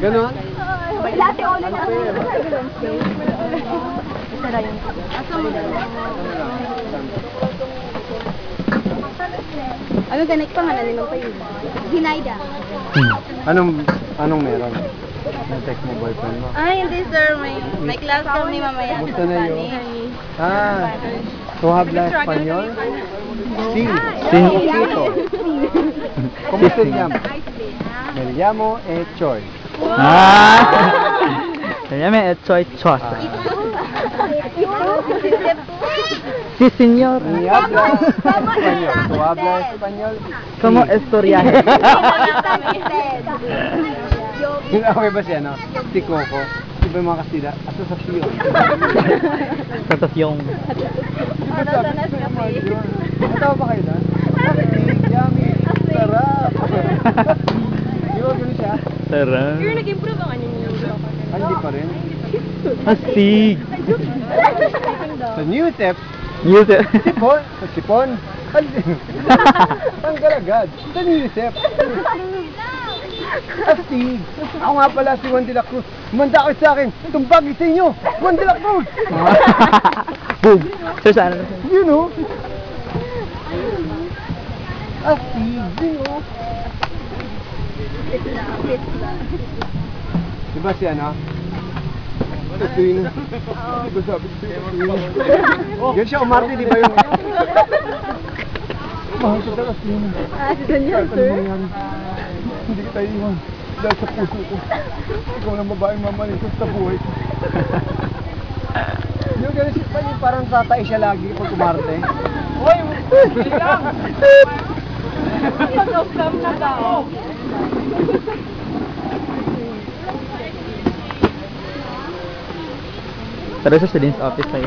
Ganon? Latte ulit na. Ano ganit pa nga nalimang pa yun? Ginayda. Anong meron? Yung text mo boyfriend mo? Ay, hindi sir. May class kami mamaya. Gusto na yun? ¿Tú hablas español? Sí. Sí. Poquito. ¿Cómo te llamas? Me llamo Choy. Se llama Choy Chos. Sí, señor. Y hablas español. ¿Tú hablas español? Como estudiante. Okay ba siya, no? Si Coco. Iba yung mga Kastila. Asosasyon. Asosasyon. Natawa ba kayo na? Yummy. Sarap. Di ba gano'n siya? Sarap. Pero nag-improve ang ano niyo. Hindi pa rin. Astig. Sa new step, Music. sipon. Sa sipon. Tanggal agad. Sa new step. Astig. Ako nga pala si Juan de la Cruz. Umanda kayo sa akin. Tumpagi sa inyo. Juan de la Cruz. Boom. Sir, saan? You know. Astig. You know. Diba si ano? Katrina. Diba sabi ko siya Katrina? Yan siya umarte, di ba yung... Mahal ko talaga Katrina. Ganyan sir. Hindi kita iwan. Dahil sa puso ko. Ikaw lang babaeng mamalitos sa buhay ko. Yung ganun siya pa yung parang tatay siya lagi pag umarte. Hoy! Hindi lang! Pag-off-cam na tao. Tara sa Celine's office tayo.